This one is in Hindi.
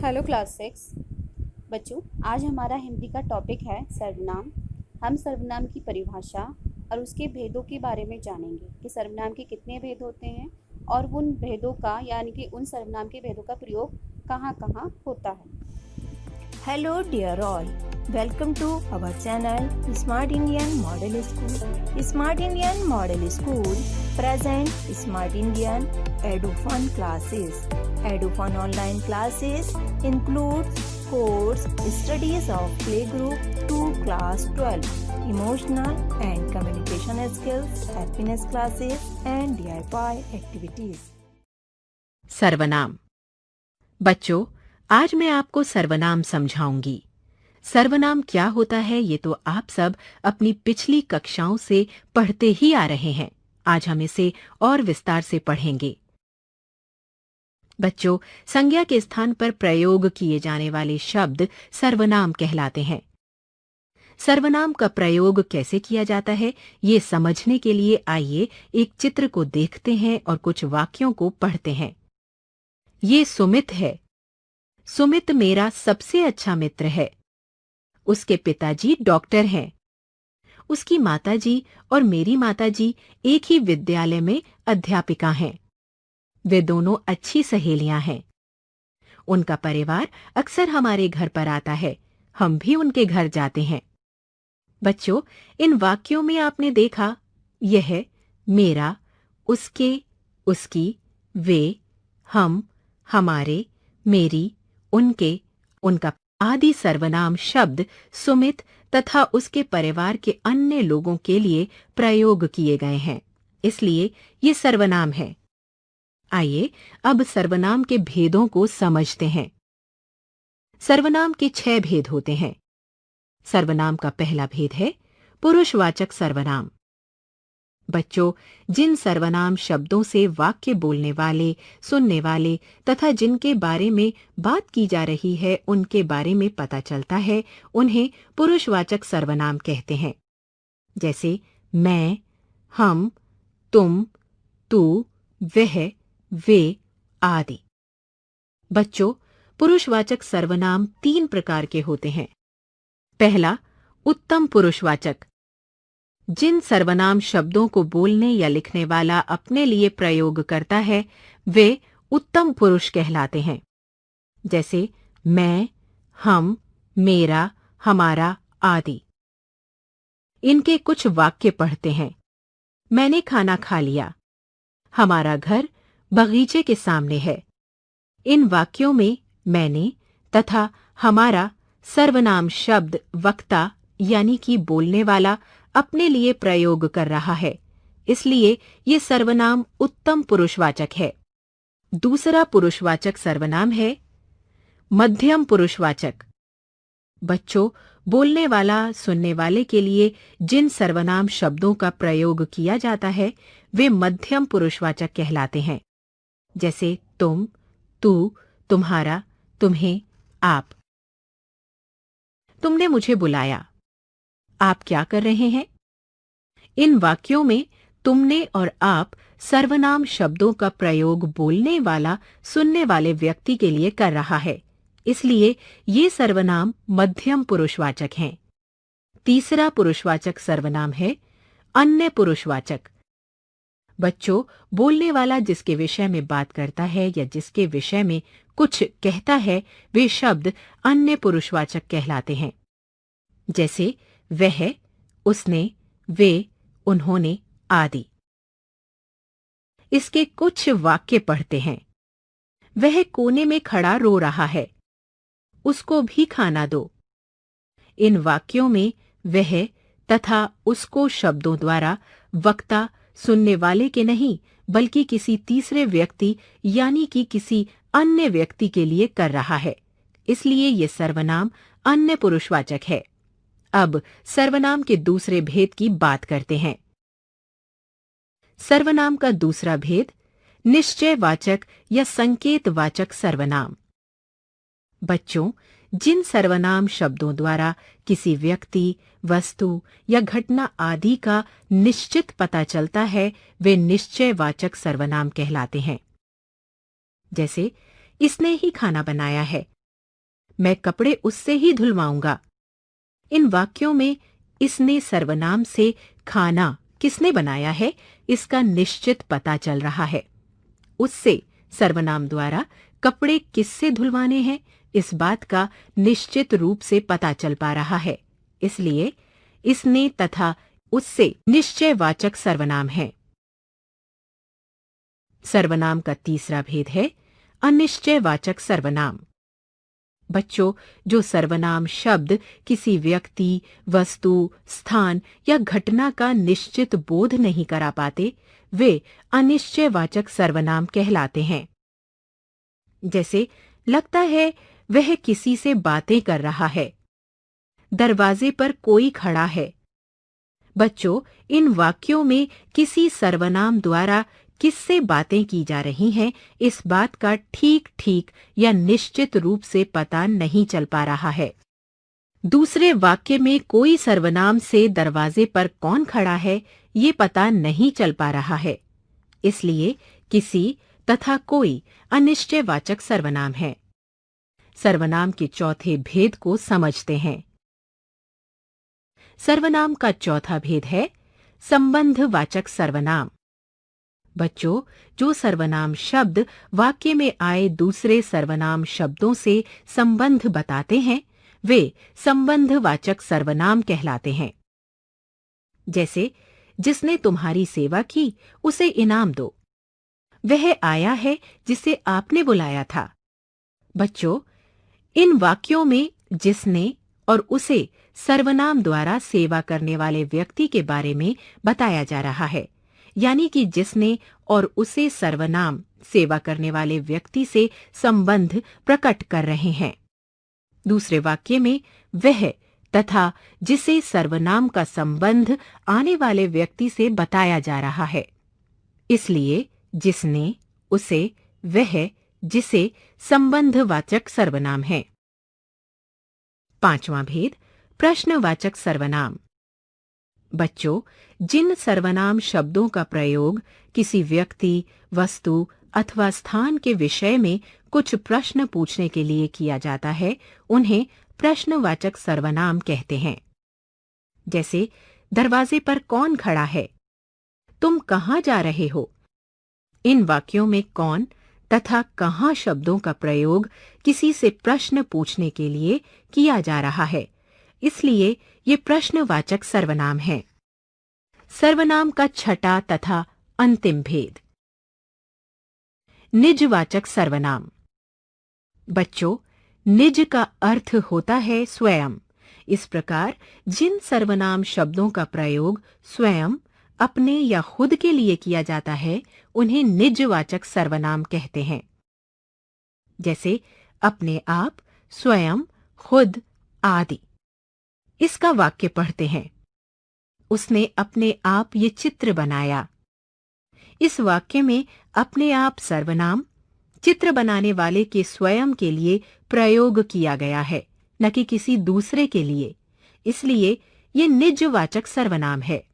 हेलो क्लास 6 बच्चों। आज हमारा हिंदी का टॉपिक है सर्वनाम। हम सर्वनाम की परिभाषा और उसके भेदों के बारे में जानेंगे कि सर्वनाम के कितने भेद होते हैं और उन भेदों का यानी कि उन सर्वनाम के भेदों का प्रयोग कहाँ कहाँ होता है। Hello dear all, welcome to our channel Smart Indian Model School. Smart Indian Model School present Smart Indian EduFun classes. EduFun online classes includes course studies of playgroup to class 12, emotional and communication skills, happiness classes and DIY activities. सर्वनाम। बच्चों, आज मैं आपको सर्वनाम समझाऊंगी। सर्वनाम क्या होता है ये तो आप सब अपनी पिछली कक्षाओं से पढ़ते ही आ रहे हैं। आज हम इसे और विस्तार से पढ़ेंगे। बच्चों, संज्ञा के स्थान पर प्रयोग किए जाने वाले शब्द सर्वनाम कहलाते हैं। सर्वनाम का प्रयोग कैसे किया जाता है ये समझने के लिए आइए एक चित्र को देखते हैं और कुछ वाक्यों को पढ़ते हैं। ये सुमित है। सुमित मेरा सबसे अच्छा मित्र है। उसके पिताजी डॉक्टर हैं। उसकी माताजी और मेरी माताजी एक ही विद्यालय में अध्यापिका हैं। वे दोनों अच्छी सहेलियां हैं। उनका परिवार अक्सर हमारे घर पर आता है। हम भी उनके घर जाते हैं। बच्चों, इन वाक्यों में आपने देखा यह, मेरा, उसके, उसकी, वे, हम, हमारे, मेरी, उनके, उनका आदि सर्वनाम शब्द सुमित तथा उसके परिवार के अन्य लोगों के लिए प्रयोग किए गए हैं, इसलिए ये सर्वनाम है। आइए अब सर्वनाम के भेदों को समझते हैं। सर्वनाम के 6 भेद होते हैं। सर्वनाम का पहला भेद है पुरुषवाचक सर्वनाम। बच्चों, जिन सर्वनाम शब्दों से वाक्य बोलने वाले, सुनने वाले तथा जिनके बारे में बात की जा रही है उनके बारे में पता चलता है, उन्हें पुरुषवाचक सर्वनाम कहते हैं। जैसे मैं, हम, तुम, तू, वह, वे आदि। बच्चों, पुरुषवाचक सर्वनाम 3 प्रकार के होते हैं। पहला, उत्तम पुरुषवाचक। जिन सर्वनाम शब्दों को बोलने या लिखने वाला अपने लिए प्रयोग करता है वे उत्तम पुरुष कहलाते हैं। जैसे मैं, हम, मेरा, हमारा आदि। इनके कुछ वाक्य पढ़ते हैं। मैंने खाना खा लिया। हमारा घर बगीचे के सामने है। इन वाक्यों में मैंने तथा हमारा सर्वनाम शब्द वक्ता यानी कि बोलने वाला अपने लिए प्रयोग कर रहा है, इसलिए ये सर्वनाम उत्तम पुरुषवाचक है। दूसरा पुरुषवाचक सर्वनाम है मध्यम पुरुषवाचक। बच्चों, बोलने वाला, सुनने वाले के लिए जिन सर्वनाम शब्दों का प्रयोग किया जाता है वे मध्यम पुरुषवाचक कहलाते हैं। जैसे तुम, तू, तुम्हारा, तुम्हें, आप। तुमने मुझे बुलाया। आप क्या कर रहे हैं? इन वाक्यों में तुमने और आप सर्वनाम शब्दों का प्रयोग बोलने वाला, सुनने वाले व्यक्ति के लिए कर रहा है, इसलिए ये सर्वनाम मध्यम पुरुषवाचक हैं। तीसरा पुरुषवाचक सर्वनाम है अन्य पुरुषवाचक। बच्चों, बोलने वाला जिसके विषय में बात करता है या जिसके विषय में कुछ कहता है वे शब्द अन्य पुरुषवाचक कहलाते हैं। जैसे वह, उसने, वे, उन्होंने आदि। इसके कुछ वाक्य पढ़ते हैं। वह कोने में खड़ा रो रहा है। उसको भी खाना दो। इन वाक्यों में वह तथा उसको शब्दों द्वारा वक्ता सुनने वाले के नहीं बल्कि किसी तीसरे व्यक्ति यानी कि किसी अन्य व्यक्ति के लिए कर रहा है, इसलिए ये सर्वनाम अन्य पुरुषवाचक है। अब सर्वनाम के दूसरे भेद की बात करते हैं। सर्वनाम का दूसरा भेद निश्चयवाचक या संकेतवाचक सर्वनाम। बच्चों, जिन सर्वनाम शब्दों द्वारा किसी व्यक्ति, वस्तु या घटना आदि का निश्चित पता चलता है वे निश्चयवाचक सर्वनाम कहलाते हैं। जैसे इसने ही खाना बनाया है, मैं कपड़े उससे ही धुलवाऊंगा। इन वाक्यों में इसने सर्वनाम से खाना किसने बनाया है इसका निश्चित पता चल रहा है। उससे सर्वनाम द्वारा कपड़े किससे धुलवाने हैं इस बात का निश्चित रूप से पता चल पा रहा है। इसलिए इसने तथा उससे निश्चयवाचक सर्वनाम है। सर्वनाम का तीसरा भेद है अनिश्चयवाचक सर्वनाम। बच्चों, जो सर्वनाम शब्द किसी व्यक्ति, वस्तु, स्थान या घटना का निश्चित बोध नहीं करा पाते, वे अनिश्चयवाचक सर्वनाम कहलाते हैं। जैसे लगता है वह किसी से बातें कर रहा है। दरवाजे पर कोई खड़ा है। बच्चों, इन वाक्यों में किसी सर्वनाम द्वारा किससे बातें की जा रही हैं इस बात का ठीक ठीक या निश्चित रूप से पता नहीं चल पा रहा है। दूसरे वाक्य में कोई सर्वनाम से दरवाजे पर कौन खड़ा है ये पता नहीं चल पा रहा है। इसलिए किसी तथा कोई अनिश्चयवाचक सर्वनाम है। सर्वनाम के चौथे भेद को समझते हैं। सर्वनाम का चौथा भेद है संबंधवाचक सर्वनाम। बच्चों, जो सर्वनाम शब्द वाक्य में आए दूसरे सर्वनाम शब्दों से संबंध बताते हैं वे संबंधवाचक सर्वनाम कहलाते हैं। जैसे जिसने तुम्हारी सेवा की उसे इनाम दो। वह आया है जिसे आपने बुलाया था। बच्चों, इन वाक्यों में जिसने और उसे सर्वनाम द्वारा सेवा करने वाले व्यक्ति के बारे में बताया जा रहा है, यानी कि जिसने और उसे सर्वनाम सेवा करने वाले व्यक्ति से संबंध प्रकट कर रहे हैं। दूसरे वाक्य में वह तथा जिसे सर्वनाम का संबंध आने वाले व्यक्ति से बताया जा रहा है। इसलिए जिसने, उसे, वह, जिसे संबंधवाचक सर्वनाम है। पांचवां भेद प्रश्नवाचक सर्वनाम। बच्चों, जिन सर्वनाम शब्दों का प्रयोग किसी व्यक्ति, वस्तु अथवा स्थान के विषय में कुछ प्रश्न पूछने के लिए किया जाता है उन्हें प्रश्नवाचक सर्वनाम कहते हैं। जैसे दरवाजे पर कौन खड़ा है, तुम कहाँ जा रहे हो। इन वाक्यों में कौन तथा कहाँ शब्दों का प्रयोग किसी से प्रश्न पूछने के लिए किया जा रहा है, इसलिए ये प्रश्नवाचक सर्वनाम है। सर्वनाम का छठा तथा अंतिम भेद निजवाचक सर्वनाम। बच्चों, निज का अर्थ होता है स्वयं। इस प्रकार जिन सर्वनाम शब्दों का प्रयोग स्वयं, अपने या खुद के लिए किया जाता है उन्हें निजवाचक सर्वनाम कहते हैं। जैसे अपने आप, स्वयं, खुद आदि। इसका वाक्य पढ़ते हैं। उसने अपने आप ये चित्र बनाया। इस वाक्य में अपने आप सर्वनाम चित्र बनाने वाले के स्वयं के लिए प्रयोग किया गया है, न कि किसी दूसरे के लिए। इसलिए ये निजवाचक सर्वनाम है।